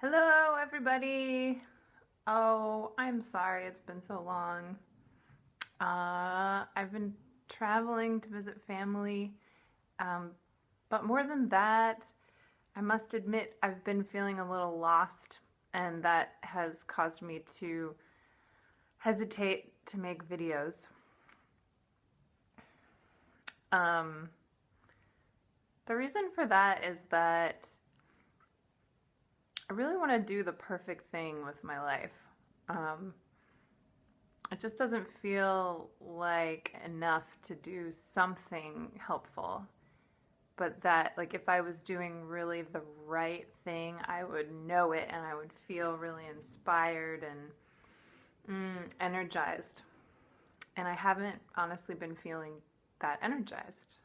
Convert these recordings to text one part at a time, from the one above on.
Hello, everybody. Oh, I'm sorry it's been so long. I've been traveling to visit family, um, but more than that, I must admit I've been feeling a little lost, and that has caused me to hesitate to make videos. Um, the reason for that is that I really want to do the perfect thing with my life. Um, it just doesn't feel like enough to do something helpful. But that, like, if I was doing really the right thing, I would know it and I would feel really inspired and energized. And I haven't honestly been feeling that energized.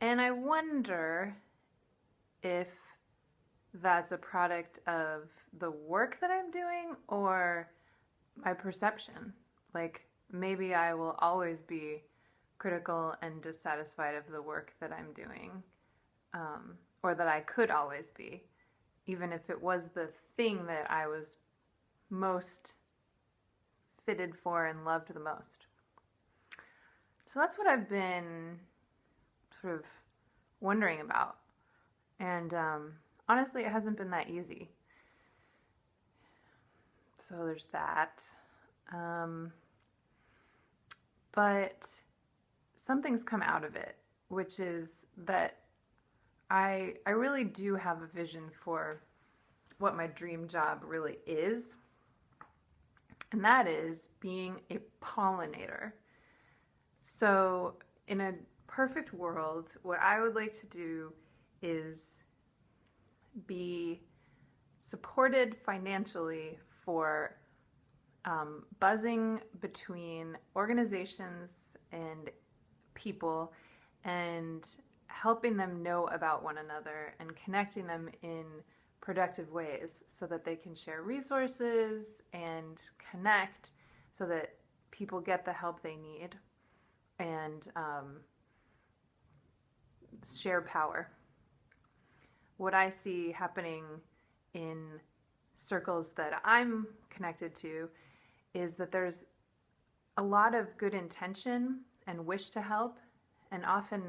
And I wonder if that's a product of the work that I'm doing or my perception. Like, maybe I will always be critical and dissatisfied of the work that I'm doing, or that I could always be, even if it was the thing that I was most fitted for and loved the most. So that's what I've been sort of wondering about. And honestly, it hasn't been that easy. So there's that. But something's come out of it, which is that I really do have a vision for what my dream job really is, and that is being a pollinator. So, in a perfect world, what I would like to do is be supported financially for buzzing between organizations and people and helping them know about one another and connecting them in productive ways so that they can share resources and connect so that people get the help they need and share power. What I see happening in circles that I'm connected to is that there's a lot of good intention and wish to help, and often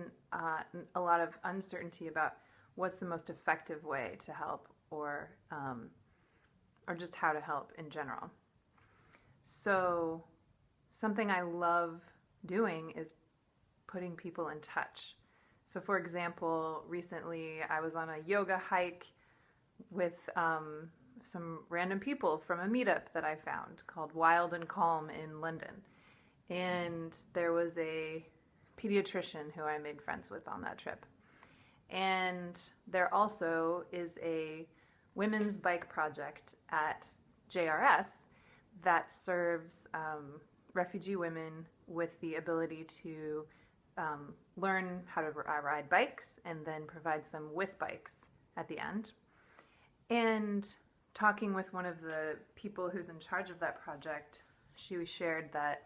a lot of uncertainty about what's the most effective way to help, or just how to help in general. So something I love doing is putting people in touch. So for example, recently I was on a yoga hike with some random people from a meetup that I found called Wild and Calm in London. And there was a pediatrician who I made friends with on that trip. And there also is a women's bike project at JRS that serves refugee women with the ability to learn how to ride bikes and then provides them with bikes at the end. And talking with one of the people who's in charge of that project, she shared that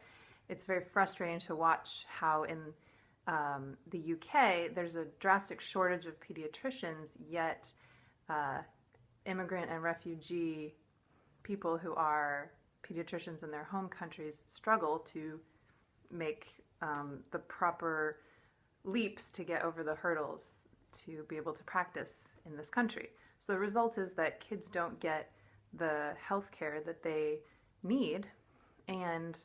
it's very frustrating to watch how in the UK there's a drastic shortage of pediatricians, yet immigrant and refugee people who are pediatricians in their home countries struggle to make the proper leaps to get over the hurdles to be able to practice in this country. So the result is that kids don't get the health care that they need, and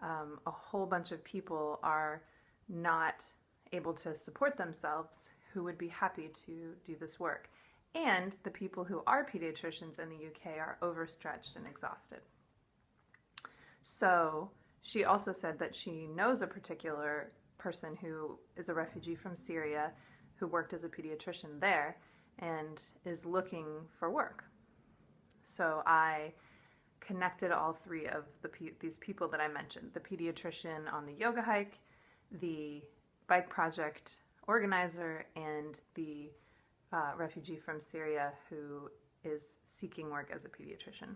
a whole bunch of people are not able to support themselves who would be happy to do this work. And the people who are pediatricians in the UK are overstretched and exhausted. So she also said that she knows a particular person who is a refugee from Syria who worked as a pediatrician there and is looking for work. So I connected all three of these people that I mentioned: the pediatrician on the yoga hike, the bike project organizer, and the refugee from Syria who is seeking work as a pediatrician.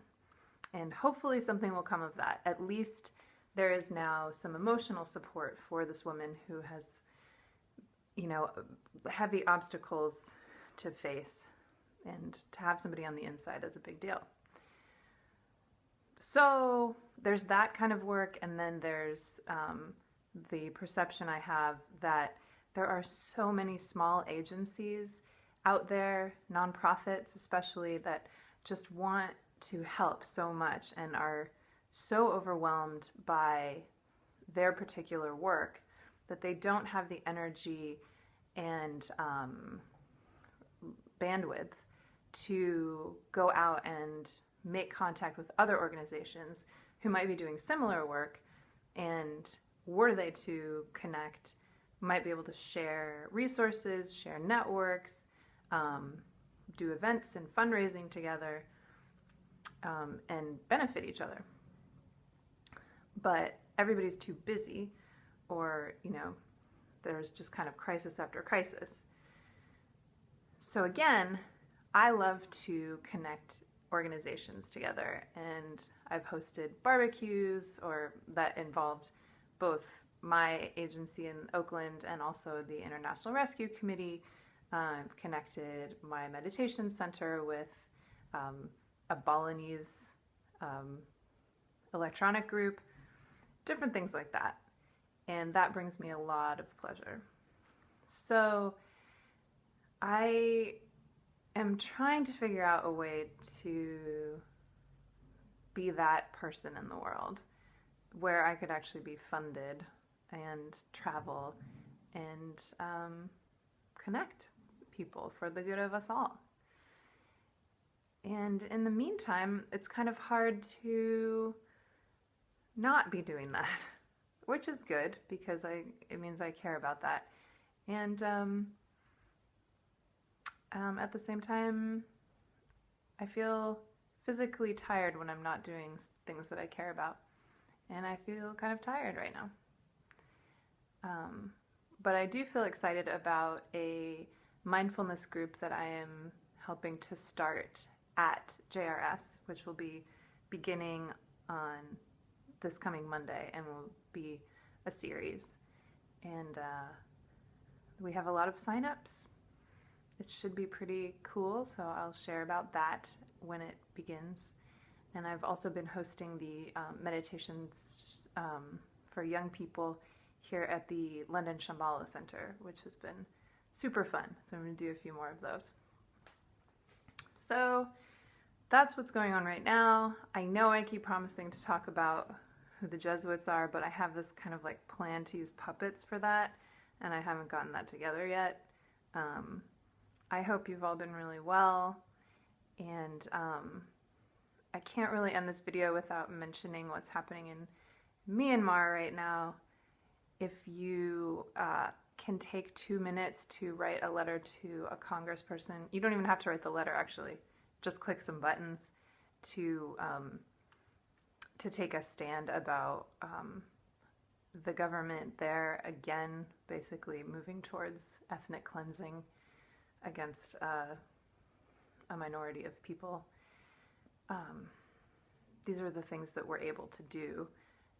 And hopefully something will come of that. At least there is now some emotional support for this woman who has, heavy obstacles to face and to have somebody on the inside is a big deal. So there's that kind of work, and then there's the perception I have that there are so many small agencies out there, nonprofits especially, that just want to help so much and are so overwhelmed by their particular work that they don't have the energy and bandwidth to go out and make contact with other organizations who might be doing similar work, and were they to connect, might be able to share resources, share networks, do events and fundraising together, and benefit each other. But everybody's too busy, or, there's just kind of crisis after crisis. So again, I love to connect organizations together, and I've hosted barbecues that involved both my agency in Oakland and also the International Rescue Committee. I've connected my meditation center with a Balinese electronic group, different things like that. And that brings me a lot of pleasure. So I am trying to figure out a way to be that person in the world where I could actually be funded and travel and connect people for the good of us all. And in the meantime, it's kind of hard to not be doing that, which is good because it means I care about that. And at the same time, I feel physically tired when I'm not doing things that I care about. And I feel kind of tired right now. But I do feel excited about a mindfulness group that I am helping to start at JRS, which will be beginning on this coming Monday and will be a series. And we have a lot of signups. It should be pretty cool, so I'll share about that when it begins. And I've also been hosting the meditations for young people here at the London Shambhala Center, which has been super fun. So I'm going to do a few more of those. So that's what's going on right now. I know I keep promising to talk about who the Jesuits are, but I have this kind of like plan to use puppets for that, and I haven't gotten that together yet. I hope you've all been really well, and I can't really end this video without mentioning what's happening in Myanmar right now. If you can take 2 minutes to write a letter to a congressperson, you don't even have to write the letter actually, just click some buttons to take a stand about the government there, again, basically moving towards ethnic cleansing against a minority of people. These are the things that we're able to do.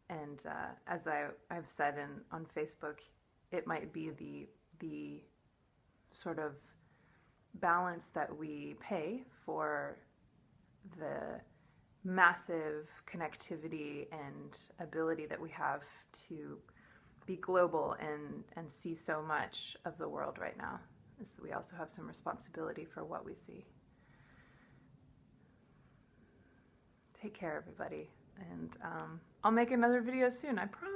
And as I've said on Facebook, it might be the sort of balance that we pay for the massive connectivity and ability that we have to be global and see so much of the world right now. Is that we also have some responsibility for what we see. Take care, everybody. And I'll make another video soon, I promise.